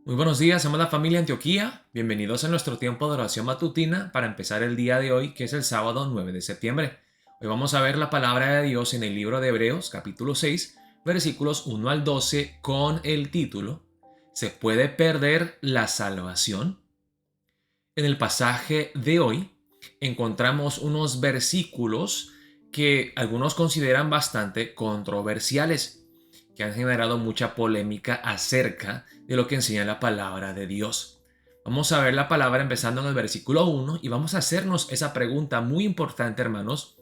Muy buenos días, amada familia Antioquía. Bienvenidos a nuestro tiempo de oración matutina para empezar el día de hoy, que es el sábado 9 de septiembre. Hoy vamos a ver la palabra de Dios en el libro de Hebreos, capítulo 6, versículos 1 al 12, con el título ¿Se puede perder la salvación? En el pasaje de hoy encontramos unos versículos que algunos consideran bastante controversiales, que han generado mucha polémica acerca de lo que enseña la palabra de Dios. Vamos a ver la palabra empezando en el versículo 1 y vamos a hacernos esa pregunta muy importante, hermanos.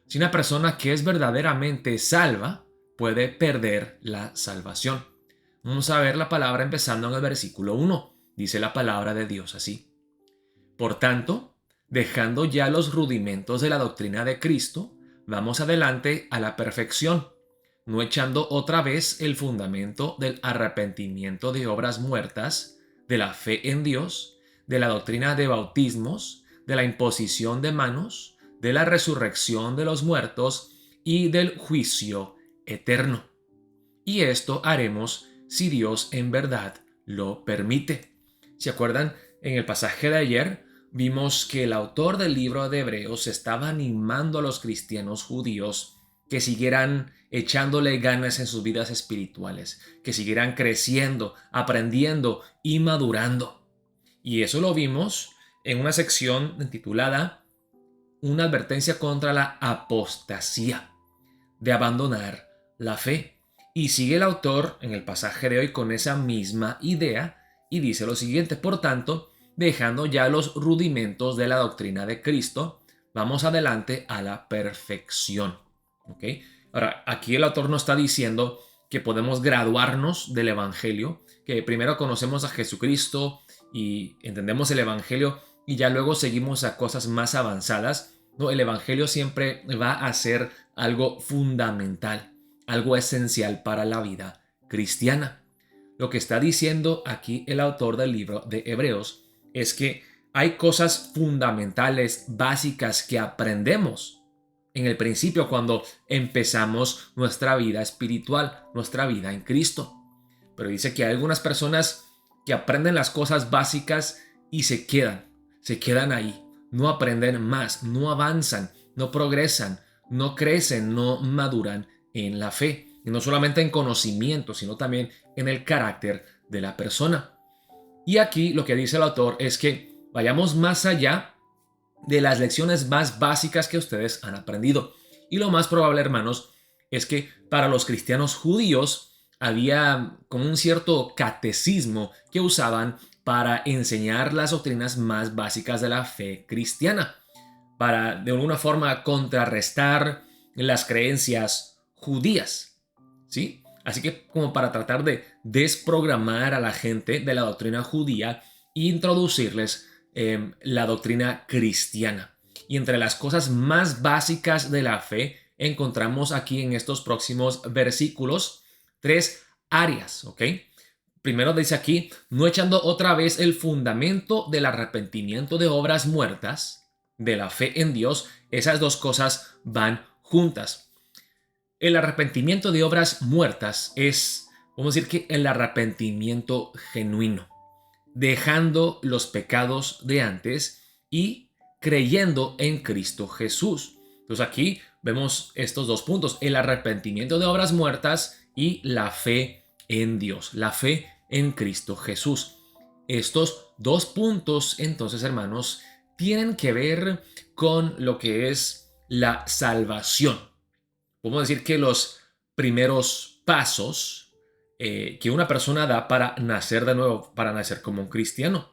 Si una persona que es verdaderamente salva puede perder la salvación. Vamos a ver la palabra empezando en el versículo 1. Dice la palabra de Dios así. Por tanto, dejando ya los rudimentos de la doctrina de Cristo, vamos adelante a la perfección, no echando otra vez el fundamento del arrepentimiento de obras muertas, de la fe en Dios, de la doctrina de bautismos, de la imposición de manos, de la resurrección de los muertos y del juicio eterno. Y esto haremos si Dios en verdad lo permite. ¿Se acuerdan? En el pasaje de ayer vimos que el autor del libro de Hebreos estaba animando a los cristianos judíos que siguieran echándole ganas en sus vidas espirituales, que siguieran creciendo, aprendiendo y madurando. Y eso lo vimos en una sección titulada Una advertencia contra la apostasía, de abandonar la fe. Y sigue el autor en el pasaje de hoy con esa misma idea y dice lo siguiente: por tanto, dejando ya los rudimentos de la doctrina de Cristo, vamos adelante a la perfección. ¿Ok? Ahora, aquí el autor nos está diciendo que podemos graduarnos del Evangelio, que primero conocemos a Jesucristo y entendemos el Evangelio y ya luego seguimos a cosas más avanzadas. No, el Evangelio siempre va a ser algo fundamental, algo esencial para la vida cristiana. Lo que está diciendo aquí el autor del libro de Hebreos es que hay cosas fundamentales, básicas que aprendemos en el principio cuando empezamos nuestra vida espiritual, nuestra vida en Cristo. Pero dice que hay algunas personas que aprenden las cosas básicas y se quedan ahí, no aprenden más, no avanzan, no progresan, no crecen, no maduran en la fe. Y no solamente en conocimiento, sino también en el carácter de la persona. Y aquí lo que dice el autor es que vayamos más allá de las lecciones más básicas que ustedes han aprendido. Y lo más probable, hermanos, es que para los cristianos judíos había como un cierto catecismo que usaban para enseñar las doctrinas más básicas de la fe cristiana, para de alguna forma contrarrestar las creencias judías, ¿sí? Así que como para tratar de desprogramar a la gente de la doctrina judía e introducirles la doctrina cristiana. Y entre las cosas más básicas de la fe encontramos aquí en estos próximos versículos tres áreas, ¿ok? Primero dice aquí, no echando otra vez el fundamento del arrepentimiento de obras muertas, de la fe en Dios. Esas dos cosas van juntas. El arrepentimiento de obras muertas es, vamos a decir que el arrepentimiento genuino, dejando los pecados de antes y creyendo en Cristo Jesús. Entonces aquí vemos estos dos puntos, el arrepentimiento de obras muertas y la fe en Dios, la fe en Cristo Jesús. Estos dos puntos, entonces, hermanos, tienen que ver con lo que es la salvación. Podemos decir que los primeros pasos que una persona da para nacer de nuevo, para nacer como un cristiano.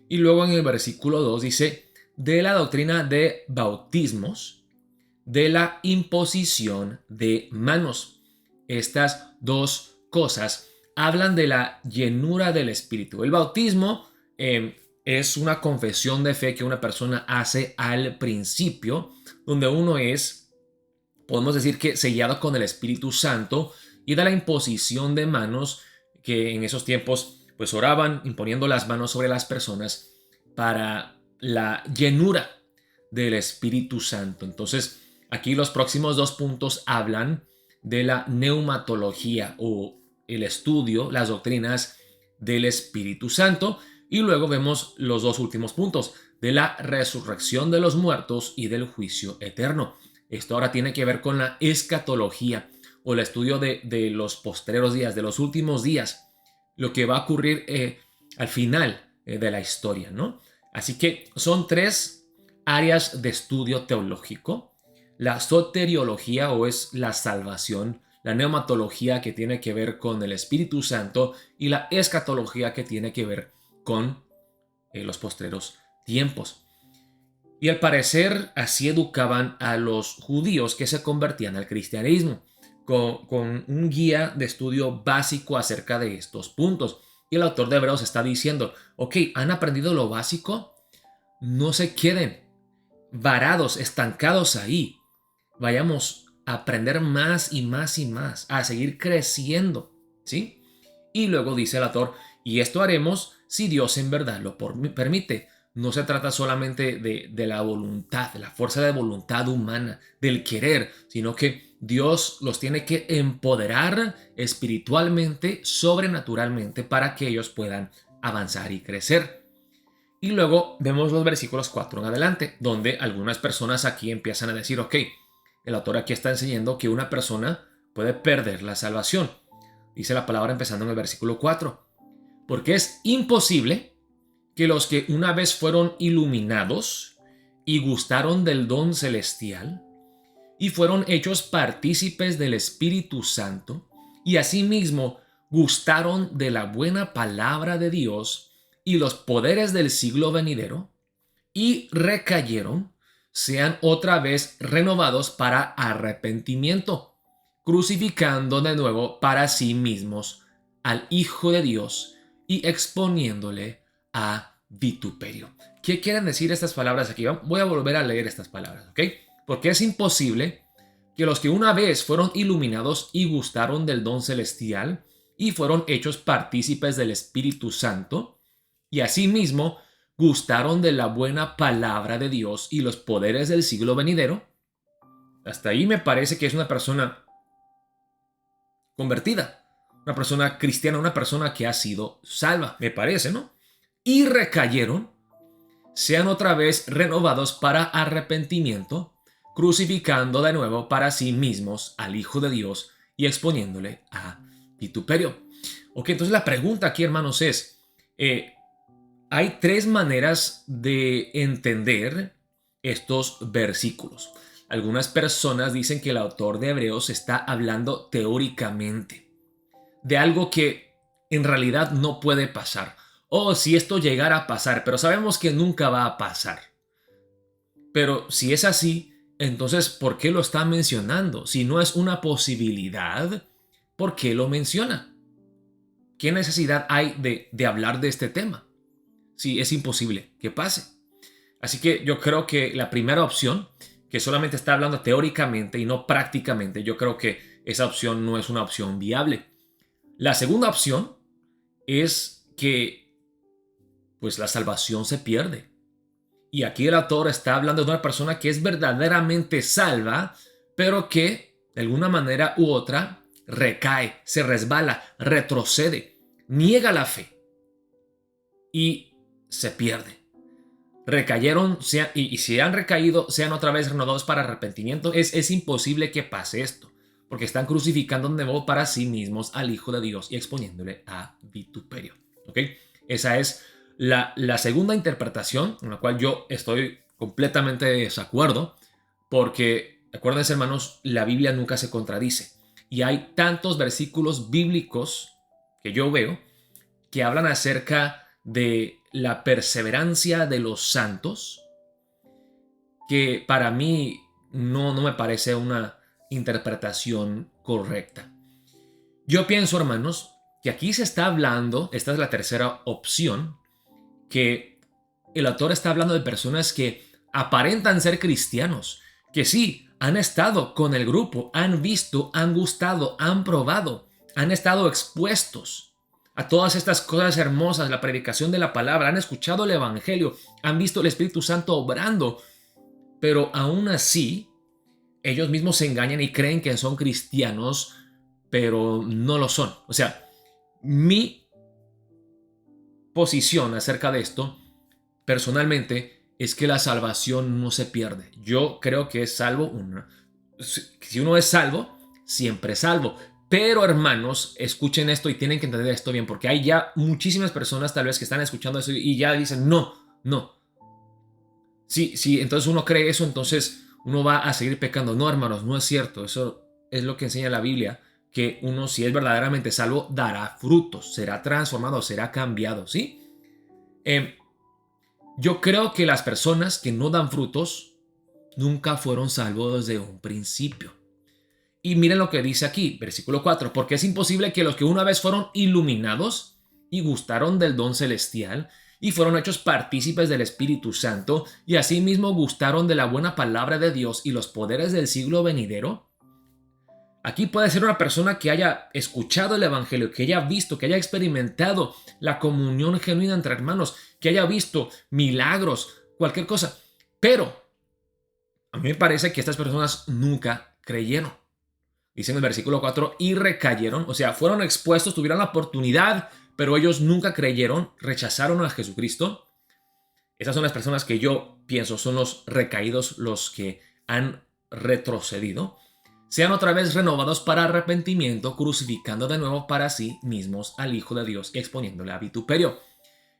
Y luego en el versículo 2 dice, de la doctrina de bautismos, de la imposición de manos. Estas dos cosas hablan de la llenura del Espíritu. El bautismo es una confesión de fe que una persona hace al principio, donde uno es, podemos decir que sellado con el Espíritu Santo, y de la imposición de manos, que en esos tiempos pues oraban imponiendo las manos sobre las personas para la llenura del Espíritu Santo. Entonces, aquí los próximos dos puntos hablan de la neumatología o el estudio, las doctrinas del Espíritu Santo. Y luego vemos los dos últimos puntos, de la resurrección de los muertos y del juicio eterno. Esto ahora tiene que ver con la escatología o el estudio de los postreros días, de los últimos días, lo que va a ocurrir al final de la historia, ¿no? Así que son tres áreas de estudio teológico: la soteriología, o es la salvación; la neumatología, que tiene que ver con el Espíritu Santo; y la escatología, que tiene que ver con los postreros tiempos. Y al parecer así educaban a los judíos que se convertían al cristianismo, con un guía de estudio básico acerca de estos puntos. Y el autor de Hebreos está diciendo, ok, ¿han aprendido lo básico? No se queden varados, estancados ahí. Vayamos a aprender más y más y más, a seguir creciendo, ¿sí? Y luego dice el autor, y esto haremos si Dios en verdad lo permite. No se trata solamente de la voluntad, de la fuerza de voluntad humana, del querer, sino que Dios los tiene que empoderar espiritualmente, sobrenaturalmente, para que ellos puedan avanzar y crecer. Y luego vemos los versículos 4 en adelante, donde algunas personas aquí empiezan a decir, ok, el autor aquí está enseñando que una persona puede perder la salvación. Dice la palabra empezando en el versículo 4. Porque es imposible que los que una vez fueron iluminados y gustaron del don celestial y fueron hechos partícipes del Espíritu Santo y asimismo gustaron de la buena palabra de Dios y los poderes del siglo venidero y recayeron, sean otra vez renovados para arrepentimiento, crucificando de nuevo para sí mismos al Hijo de Dios y exponiéndole a vituperio. ¿Qué quieren decir estas palabras aquí? Voy a volver a leer estas palabras, ¿ok? Porque es imposible que los que una vez fueron iluminados y gustaron del don celestial y fueron hechos partícipes del Espíritu Santo y asimismo gustaron de la buena palabra de Dios y los poderes del siglo venidero. Hasta ahí me parece que es una persona convertida, una persona cristiana, una persona que ha sido salva, me parece, ¿no? Y recayeron, sean otra vez renovados para arrepentimiento, crucificando de nuevo para sí mismos al Hijo de Dios y exponiéndole a vituperio. Ok, entonces la pregunta aquí, hermanos, es, hay tres maneras de entender estos versículos. Algunas personas dicen que el autor de Hebreos está hablando teóricamente de algo que en realidad no puede pasar. O si esto llegara a pasar, pero sabemos que nunca va a pasar. Pero si es así, entonces ¿por qué lo está mencionando? Si no es una posibilidad, ¿por qué lo menciona? ¿Qué necesidad hay de hablar de este tema si es imposible que pase? Así que yo creo que la primera opción, que solamente está hablando teóricamente y no prácticamente, yo creo que esa opción no es una opción viable. La segunda opción es que pues la salvación se pierde. Y aquí el autor está hablando de una persona que es verdaderamente salva, pero que de alguna manera u otra recae, se resbala, retrocede, niega la fe y se pierde. Recayeron y si han recaído, sean otra vez renovados para arrepentimiento. Es imposible que pase esto, porque están crucificando de nuevo para sí mismos al Hijo de Dios y exponiéndole a vituperio. ¿Ok? Esa es la segunda interpretación, en la cual yo estoy completamente de desacuerdo, porque, acuérdense, hermanos, la Biblia nunca se contradice. Y hay tantos versículos bíblicos que yo veo que hablan acerca de la perseverancia de los santos, que para mí no me parece una interpretación correcta. Yo pienso, hermanos, que aquí se está hablando, esta es la tercera opción, que el autor está hablando de personas que aparentan ser cristianos, que sí, han estado con el grupo, han visto, han gustado, han probado, han estado expuestos a todas estas cosas hermosas, la predicación de la palabra, han escuchado el evangelio, han visto el Espíritu Santo obrando, pero aún así ellos mismos se engañan y creen que son cristianos, pero no lo son. O sea, mi posición acerca de esto, personalmente, es que la salvación no se pierde. Yo creo que es salvo uno. Si uno es salvo, siempre es salvo. Pero hermanos, escuchen esto y tienen que entender esto bien, porque hay ya muchísimas personas tal vez que están escuchando eso y ya dicen, no, no. Sí, sí, entonces uno cree eso, entonces uno va a seguir pecando. No, hermanos, no es cierto. Eso es lo que enseña la Biblia, que uno, si es verdaderamente salvo, dará frutos, será transformado, será cambiado, ¿sí? Yo creo que las personas que no dan frutos nunca fueron salvos desde un principio. Y miren lo que dice aquí, versículo 4, porque es imposible que los que una vez fueron iluminados y gustaron del don celestial y fueron hechos partícipes del Espíritu Santo y asimismo gustaron de la buena palabra de Dios y los poderes del siglo venidero. Aquí puede ser una persona que haya escuchado el Evangelio, que haya visto, que haya experimentado la comunión genuina entre hermanos, que haya visto milagros, cualquier cosa. Pero a mí me parece que estas personas nunca creyeron. Dice en el versículo 4, y recayeron, o sea, fueron expuestos, tuvieron la oportunidad, pero ellos nunca creyeron, rechazaron a Jesucristo. Esas son las personas que yo pienso son los recaídos, los que han retrocedido. Sean otra vez renovados para arrepentimiento, crucificando de nuevo para sí mismos al Hijo de Dios y exponiéndole a vituperio.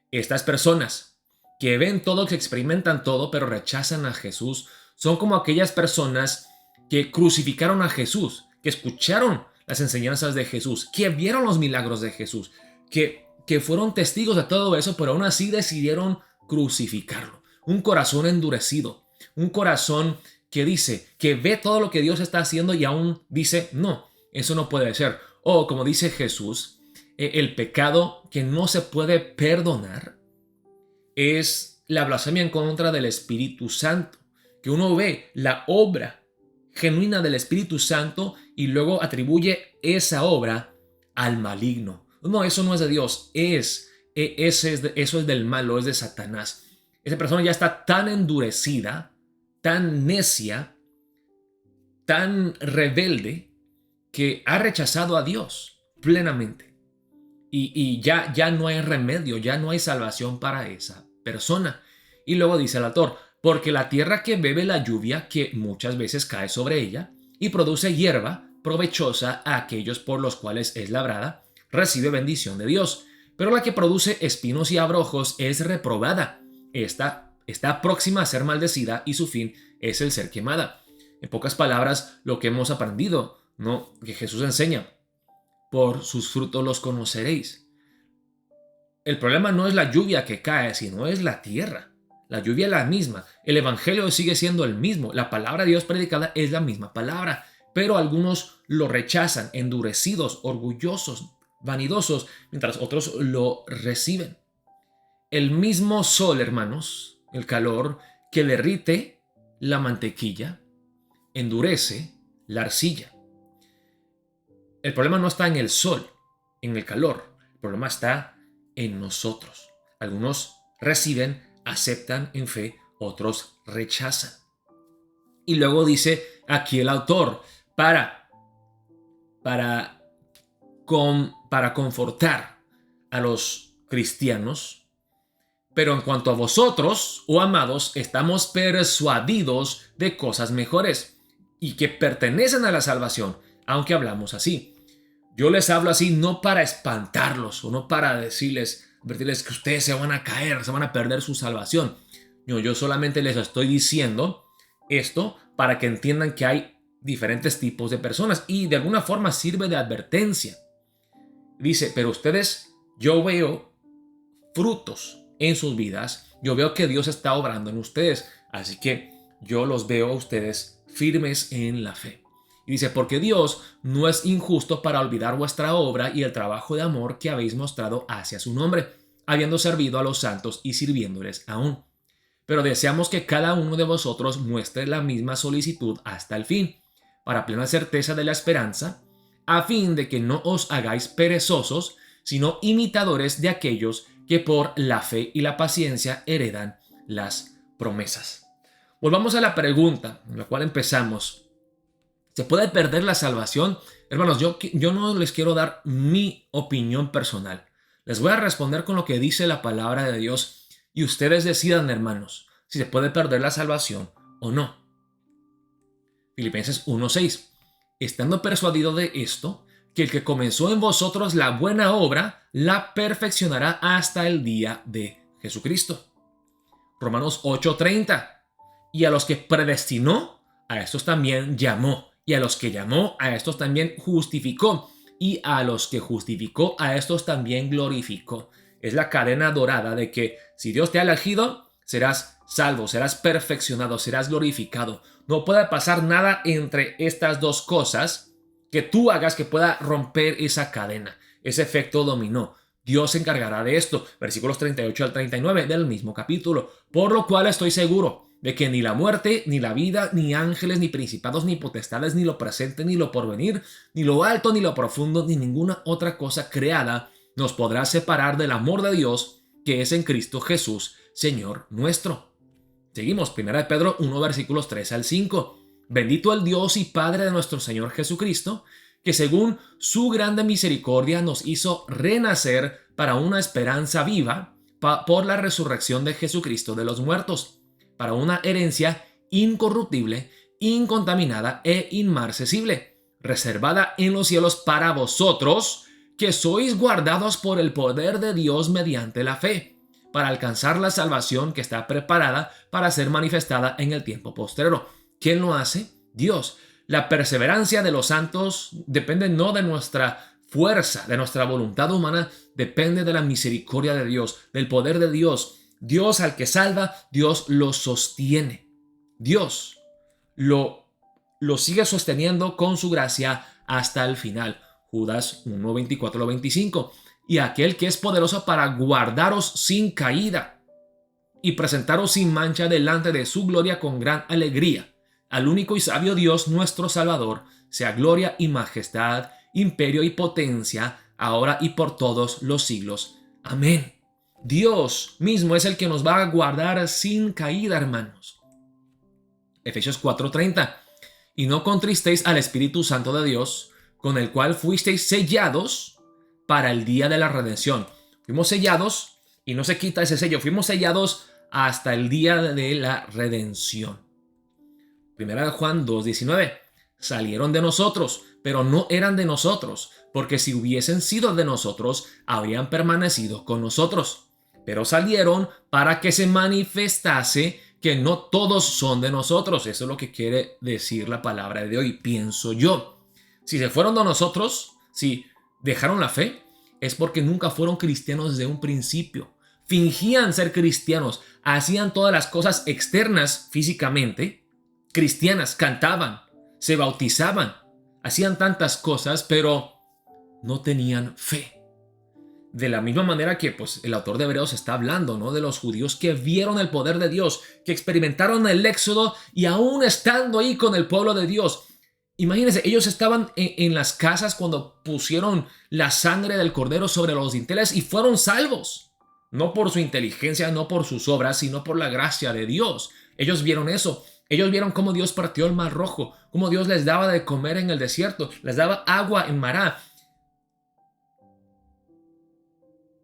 Estas personas que ven todo, que experimentan todo, pero rechazan a Jesús, son como aquellas personas que crucificaron a Jesús, que escucharon las enseñanzas de Jesús, que vieron los milagros de Jesús, que fueron testigos de todo eso, pero aún así decidieron crucificarlo. Un corazón endurecido, un corazón que dice, que ve todo lo que Dios está haciendo y aún dice, no, eso no puede ser. O como dice Jesús, el pecado que no se puede perdonar es la blasfemia en contra del Espíritu Santo, que uno ve la obra genuina del Espíritu Santo y luego atribuye esa obra al maligno. No, eso no es de Dios, eso es del malo, es de Satanás. Esa persona ya está tan endurecida, tan necia, tan rebelde, que ha rechazado a Dios plenamente. Y ya no hay remedio, ya no hay salvación para esa persona. Y luego dice el autor, porque la tierra que bebe la lluvia que muchas veces cae sobre ella y produce hierba provechosa a aquellos por los cuales es labrada, recibe bendición de Dios. Pero la que produce espinos y abrojos es reprobada. Esta está próxima a ser maldecida y su fin es el ser quemada. En pocas palabras, lo que hemos aprendido, ¿no? Que Jesús enseña, por sus frutos los conoceréis. El problema no es la lluvia que cae, sino es la tierra. La lluvia es la misma, el evangelio sigue siendo el mismo, la palabra de Dios predicada es la misma palabra, pero algunos lo rechazan, endurecidos, orgullosos, vanidosos, mientras otros lo reciben. El mismo sol, hermanos, el calor que derrite la mantequilla, endurece la arcilla. El problema no está en el sol, en el calor, el problema está en nosotros. Algunos reciben, aceptan en fe, otros rechazan. Y luego dice aquí el autor, para confortar a los cristianos, pero en cuanto a vosotros, oh amados, estamos persuadidos de cosas mejores y que pertenecen a la salvación, aunque hablamos así. Yo les hablo así no para espantarlos o no para advertirles que ustedes se van a caer, se van a perder su salvación. No, yo solamente les estoy diciendo esto para que entiendan que hay diferentes tipos de personas y de alguna forma sirve de advertencia. Dice, pero ustedes, yo veo frutos en sus vidas, yo veo que Dios está obrando en ustedes, así que yo los veo a ustedes firmes en la fe. Y dice, porque Dios no es injusto para olvidar vuestra obra y el trabajo de amor que habéis mostrado hacia su nombre, habiendo servido a los santos y sirviéndoles aún. Pero deseamos que cada uno de vosotros muestre la misma solicitud hasta el fin, para plena certeza de la esperanza, a fin de que no os hagáis perezosos, sino imitadores de aquellos que por la fe y la paciencia heredan las promesas. Volvamos a la pregunta, en la cual empezamos. ¿Se puede perder la salvación? Hermanos, yo no les quiero dar mi opinión personal. Les voy a responder con lo que dice la palabra de Dios y ustedes decidan, hermanos, si se puede perder la salvación o no. Filipenses 1:6. Estando persuadido de esto, que el que comenzó en vosotros la buena obra, la perfeccionará hasta el día de Jesucristo. Romanos 8:30. Y a los que predestinó, a estos también llamó. Y a los que llamó, a estos también justificó. Y a los que justificó, a estos también glorificó. Es la cadena dorada de que si Dios te ha elegido, serás salvo, serás perfeccionado, serás glorificado. No puede pasar nada entre estas dos cosas que tú hagas que pueda romper esa cadena, ese efecto dominó. Dios se encargará de esto. Versículos 38 al 39 del mismo capítulo. Por lo cual estoy seguro de que ni la muerte, ni la vida, ni ángeles, ni principados, ni potestades, ni lo presente, ni lo porvenir, ni lo alto, ni lo profundo, ni ninguna otra cosa creada nos podrá separar del amor de Dios que es en Cristo Jesús, Señor nuestro. Seguimos, 1 Pedro 1, versículos 3 al 5. Bendito el Dios y Padre de nuestro Señor Jesucristo, que según su grande misericordia nos hizo renacer para una esperanza viva por la resurrección de Jesucristo de los muertos, para una herencia incorruptible, incontaminada e inmarcesible, reservada en los cielos para vosotros, que sois guardados por el poder de Dios mediante la fe, para alcanzar la salvación que está preparada para ser manifestada en el tiempo postrero. ¿Quién lo hace? Dios. La perseverancia de los santos depende no de nuestra fuerza, de nuestra voluntad humana, depende de la misericordia de Dios, del poder de Dios. Dios al que salva, Dios lo sostiene. Dios lo sigue sosteniendo con su gracia hasta el final. Judas 1, 24 al 25. Y aquel que es poderoso para guardaros sin caída y presentaros sin mancha delante de su gloria con gran alegría. Al único y sabio Dios nuestro Salvador, sea gloria y majestad, imperio y potencia, ahora y por todos los siglos. Amén. Dios mismo es el que nos va a guardar sin caída, hermanos. Efesios 4:30. Y no contristéis al Espíritu Santo de Dios, con el cual fuisteis sellados para el día de la redención. Fuimos sellados y no se quita ese sello. Fuimos sellados hasta el día de la redención. Primera de Juan 2:19. Salieron de nosotros, pero no eran de nosotros, porque si hubiesen sido de nosotros, habrían permanecido con nosotros. Pero salieron para que se manifestase que no todos son de nosotros. Eso es lo que quiere decir la palabra de hoy, pienso yo. Si se fueron de nosotros, si dejaron la fe, es porque nunca fueron cristianos desde un principio. Fingían ser cristianos, hacían todas las cosas externas físicamente, cristianas, cantaban, se bautizaban, hacían tantas cosas, pero no tenían fe. De la misma manera que el autor de Hebreos está hablando, ¿no?, de los judíos que vieron el poder de Dios, que experimentaron el éxodo y aún estando ahí con el pueblo de Dios. Imagínense, ellos estaban en las casas cuando pusieron la sangre del cordero sobre los dinteles y fueron salvos. No por su inteligencia, no por sus obras, sino por la gracia de Dios. Ellos vieron eso. Ellos vieron cómo Dios partió el mar rojo, cómo Dios les daba de comer en el desierto, les daba agua en Mará.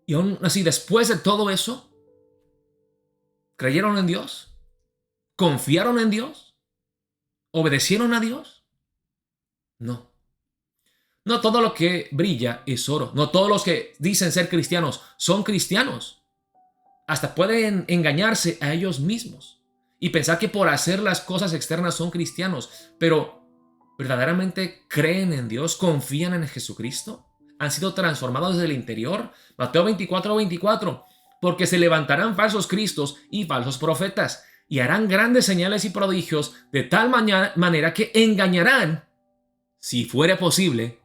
Y aún así, después de todo eso, ¿creyeron en Dios? ¿Confiaron en Dios? ¿Obedecieron a Dios? No. No todo lo que brilla es oro. No todos los que dicen ser cristianos son cristianos. Hasta pueden engañarse a ellos mismos y pensar que por hacer las cosas externas son cristianos. Pero, ¿verdaderamente creen en Dios? ¿Confían en Jesucristo? ¿Han sido transformados desde el interior? Mateo 24:24. Porque se levantarán falsos cristos y falsos profetas, y harán grandes señales y prodigios, de tal manera que engañarán, si fuere posible,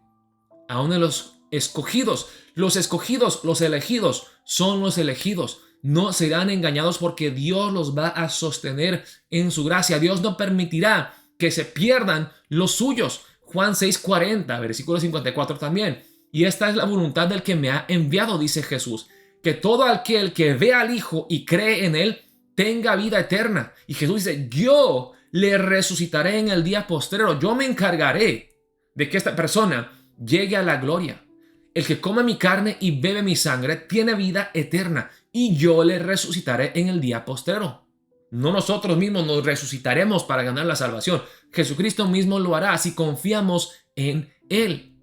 aún de los escogidos. Los escogidos, los elegidos, son los elegidos. No serán engañados porque Dios los va a sostener en su gracia. Dios no permitirá que se pierdan los suyos. Juan 6:40, versículo 54 también. Y esta es la voluntad del que me ha enviado, dice Jesús, que todo aquel que ve al Hijo y cree en Él tenga vida eterna. Y Jesús dice, yo le resucitaré en el día postrero. Yo me encargaré de que esta persona llegue a la gloria. El que come mi carne y bebe mi sangre tiene vida eterna, y yo le resucitaré en el día postrero. No nosotros mismos nos resucitaremos para ganar la salvación. Jesucristo mismo lo hará si confiamos en Él.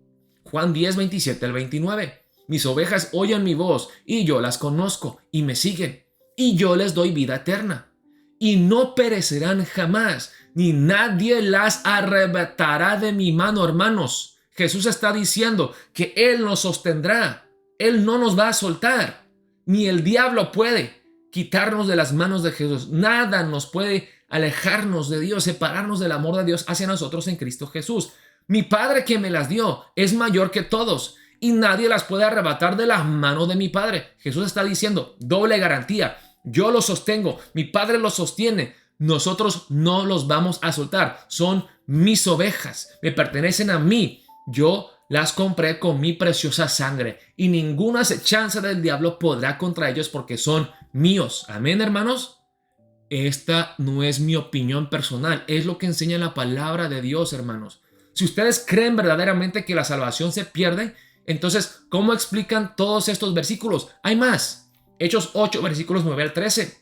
Juan 10, 27 al 29. Mis ovejas oyen mi voz, y yo las conozco, y me siguen, y yo les doy vida eterna. Y no perecerán jamás, ni nadie las arrebatará de mi mano, hermanos. Jesús está diciendo que Él nos sostendrá. Él no nos va a soltar. Ni el diablo puede quitarnos de las manos de Jesús. Nada nos puede alejarnos de Dios, separarnos del amor de Dios hacia nosotros en Cristo Jesús. Mi Padre que me las dio es mayor que todos, y nadie las puede arrebatar de las manos de mi Padre. Jesús está diciendo, doble garantía. Yo los sostengo, mi Padre los sostiene. Nosotros no los vamos a soltar. Son mis ovejas, me pertenecen a mí. Yo las compré con mi preciosa sangre, y ninguna acechanza del diablo podrá contra ellos porque son míos. Amén, hermanos. Esta no es mi opinión personal, es lo que enseña la palabra de Dios, hermanos. Si ustedes creen verdaderamente que la salvación se pierde, entonces, ¿cómo explican todos estos versículos? Hay más. Hechos 8, versículos 9 al 13.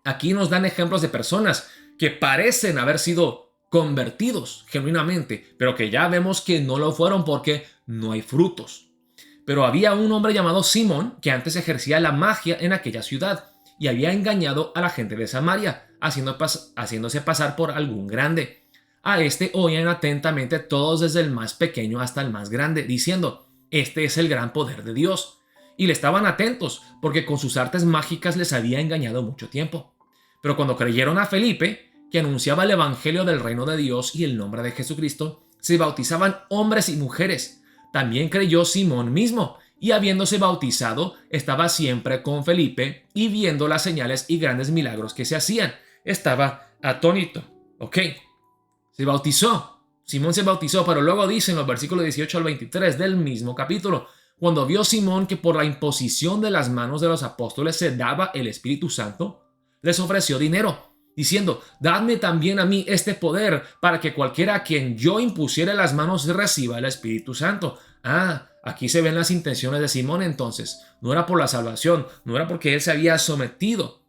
Aquí nos dan ejemplos de personas que parecen haber sido convertidos genuinamente, pero que ya vemos que no lo fueron porque no hay frutos. Pero había un hombre llamado Simón que antes ejercía la magia en aquella ciudad y había engañado a la gente de Samaria, haciéndose pasar por algún grande. A este oían atentamente todos desde el más pequeño hasta el más grande, diciendo, este es el gran poder de Dios. Y le estaban atentos, porque con sus artes mágicas les había engañado mucho tiempo. Pero cuando creyeron a Felipe, que anunciaba el evangelio del reino de Dios y el nombre de Jesucristo, se bautizaban hombres y mujeres. También creyó Simón mismo, y habiéndose bautizado, estaba siempre con Felipe, y viendo las señales y grandes milagros que se hacían, estaba atónito. Ok, se bautizó. Simón se bautizó, pero luego dice en los versículos 18 al 23 del mismo capítulo, cuando vio Simón que por la imposición de las manos de los apóstoles se daba el Espíritu Santo, les ofreció dinero, diciendo, dadme también a mí este poder para que cualquiera a quien yo impusiere las manos reciba el Espíritu Santo. Aquí se ven las intenciones de Simón entonces. No era por la salvación, no era porque él se había sometido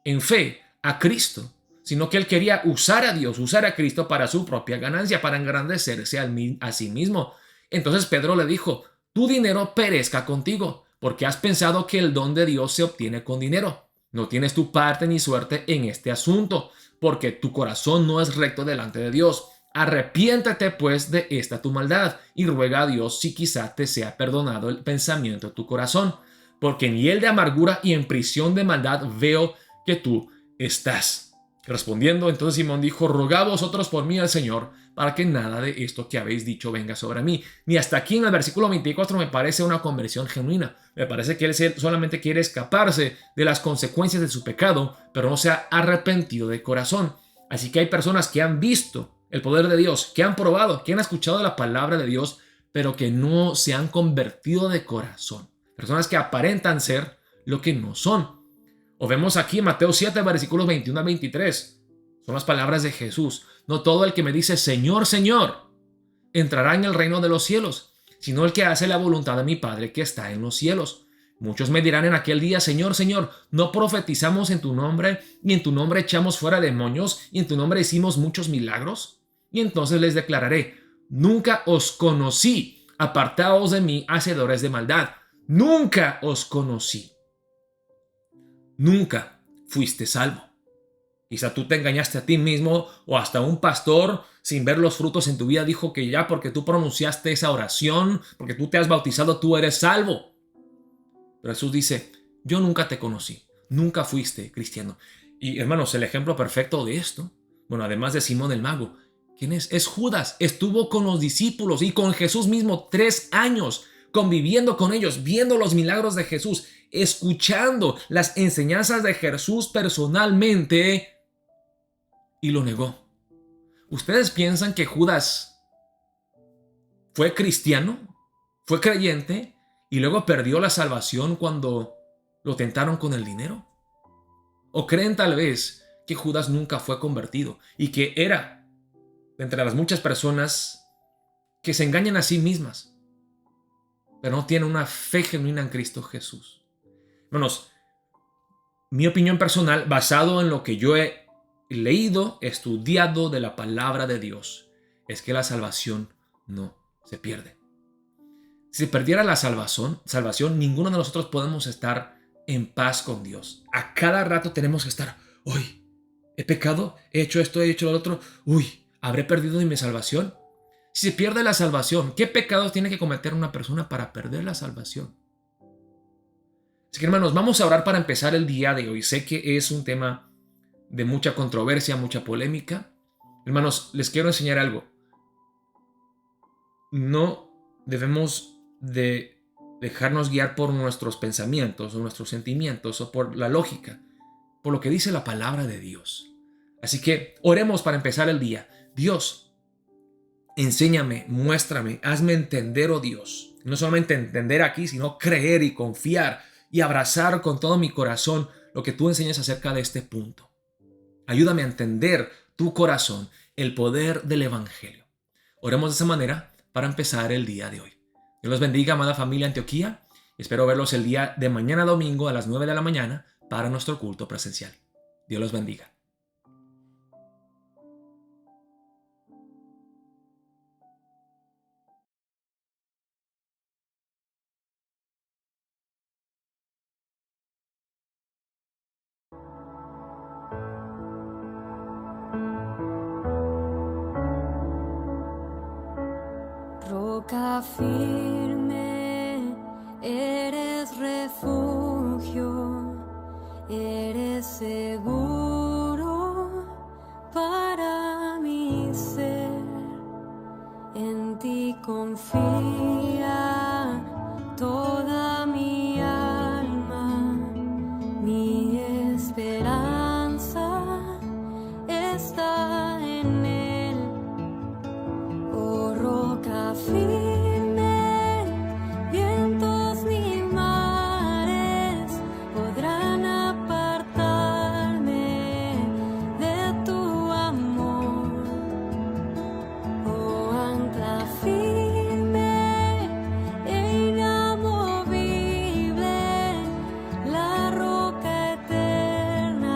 en fe a Cristo, sino que él quería usar a Dios, usar a Cristo para su propia ganancia, para engrandecerse a sí mismo. Entonces Pedro le dijo, tu dinero perezca contigo, porque has pensado que el don de Dios se obtiene con dinero. No tienes tu parte ni suerte en este asunto, porque tu corazón no es recto delante de Dios. Arrepiéntate pues de esta tu maldad y ruega a Dios si quizá te sea perdonado el pensamiento de tu corazón, porque en hiel de amargura y en prisión de maldad veo que tú estás. Respondiendo entonces Simón dijo, rogad vosotros por mí al Señor, para que nada de esto que habéis dicho venga sobre mí. Ni hasta aquí en el versículo 24 me parece una conversión genuina. Me parece que él solamente quiere escaparse de las consecuencias de su pecado, pero no se ha arrepentido de corazón. Así que hay personas que han visto el poder de Dios, que han probado, que han escuchado la palabra de Dios, pero que no se han convertido de corazón. Personas que aparentan ser lo que no son. O vemos aquí en Mateo 7, versículos 21 a 23. Son las palabras de Jesús. No todo el que me dice Señor, Señor, entrará en el reino de los cielos, sino el que hace la voluntad de mi Padre que está en los cielos. Muchos me dirán en aquel día, Señor, Señor, ¿no profetizamos en tu nombre, y en tu nombre echamos fuera demonios, y en tu nombre hicimos muchos milagros? Y entonces les declararé, nunca os conocí, apartaos de mí, hacedores de maldad. Nunca os conocí. Nunca fuiste salvo. Quizá tú te engañaste a ti mismo, o hasta un pastor sin ver los frutos en tu vida dijo que ya porque tú pronunciaste esa oración, porque tú te has bautizado, tú eres salvo. Pero Jesús dice, yo nunca te conocí, nunca fuiste cristiano. Y hermanos, el ejemplo perfecto de esto, bueno, además de Simón el mago, ¿quién es? Es Judas. Estuvo con los discípulos y con Jesús mismo 3 años, conviviendo con ellos, viendo los milagros de Jesús, escuchando las enseñanzas de Jesús personalmente, y lo negó. ¿Ustedes piensan que Judas fue cristiano, fue creyente y luego perdió la salvación cuando lo tentaron con el dinero? ¿O creen tal vez que Judas nunca fue convertido y que era entre las muchas personas que se engañan a sí mismas? pero no tiene una fe genuina en Cristo Jesús. Hermanos, mi opinión personal, basado en lo que yo he leído, estudiado de la palabra de Dios, es que la salvación no se pierde. Si se perdiera la salvación, ninguno de nosotros podemos estar en paz con Dios. A cada rato tenemos que estar, uy, he pecado, he hecho esto, he hecho lo otro, uy, ¿habré perdido mi salvación? Si se pierde la salvación, ¿qué pecados tiene que cometer una persona para perder la salvación? Así que, hermanos, vamos a orar para empezar el día de hoy. Sé que es un tema de mucha controversia, mucha polémica. Hermanos, les quiero enseñar algo. No debemos de dejarnos guiar por nuestros pensamientos o nuestros sentimientos o por la lógica, por lo que dice la palabra de Dios. Así que oremos para empezar el día. Dios, enséñame, muéstrame, hazme entender, oh Dios. No solamente entender aquí, sino creer y confiar y abrazar con todo mi corazón lo que tú enseñas acerca de este punto. Ayúdame a entender tu corazón, el poder del Evangelio. Oremos de esa manera para empezar el día de hoy. Dios los bendiga, amada familia Antioquía. Espero verlos el día de mañana domingo a las 9 de la mañana para nuestro culto presencial. Dios los bendiga. Roca firme, eres refugio, eres seguro para mi ser. En ti confía toda mi alma, mi esperanza está en él. Oh, roca firme, vientos ni mares podrán apartarme de tu amor. Oh, ancla firme e inamovible, la roca eterna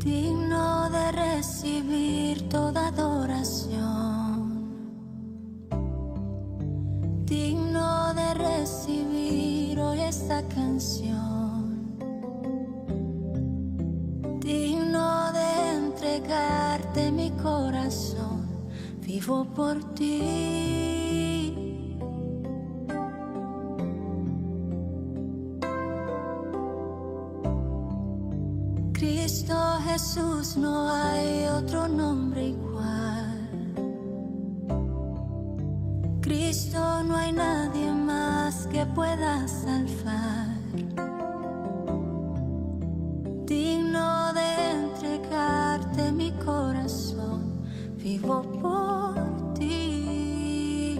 Digno de recibir toda adoración, digno de recibir hoy esta canción, digno de entregarte mi corazón, vivo por ti. Cristo Jesús, no hay otro nombre igual. Cristo, no hay nadie más que pueda salvar. Digno de entregarte mi corazón, vivo por ti.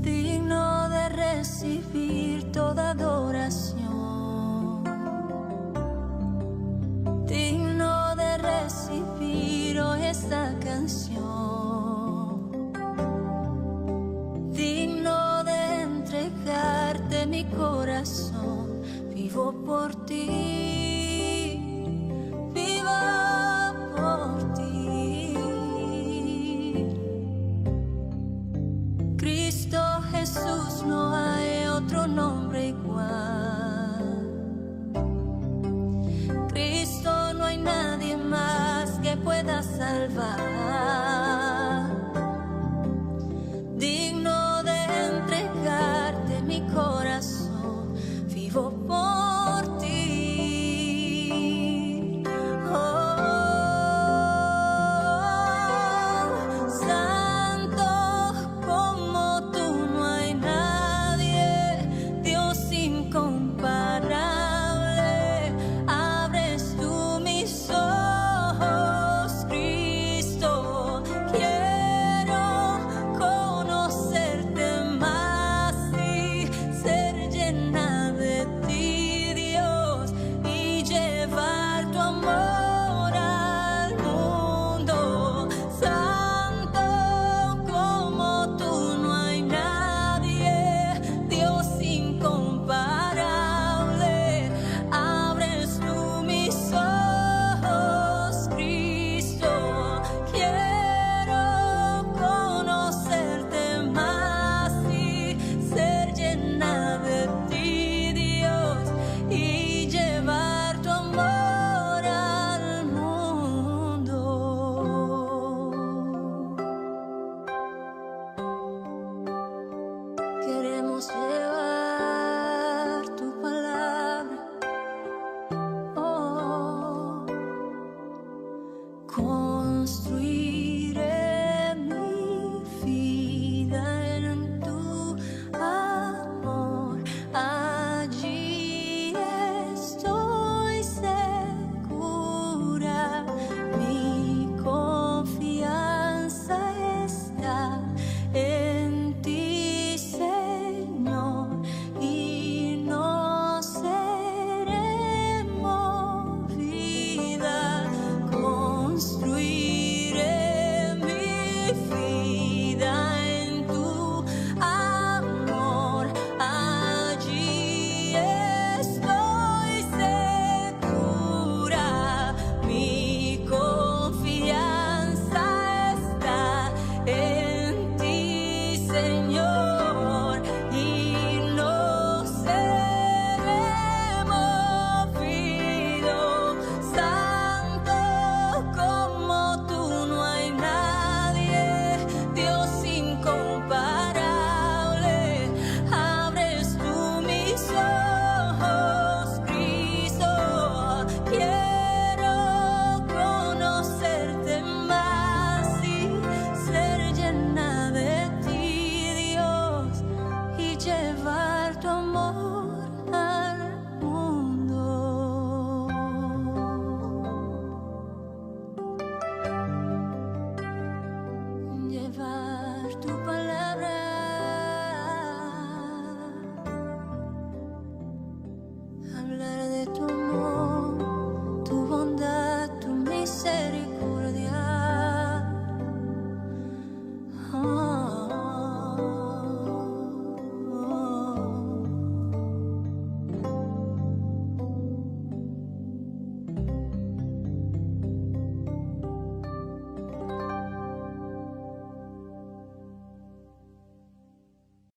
Digno de recibir toda adoración, digno de recibir hoy esta canción, digno de entregarte mi corazón, vivo por ti, vivo por ti. Cristo Jesús, no hay otro nombre igual. Cristo, no hay nadie más que pueda salvar. Digno de entregarte mi corazón, vivo por ti. Oh, Santo, como tú no hay nadie, Dios incomparable. Abres tú mis ojos, Cristo. Quiero conocerte más y ser llena de ti, Dios, y llevar tu amor al mundo. Santo, como tú no hay nadie, Dios incomparable. Abres tú mis ojos, Cristo. Quiero conocerte más y ser llena de ti, Dios, y llevar tu amor al mundo. Queremos llevar tu palabra, oh, construir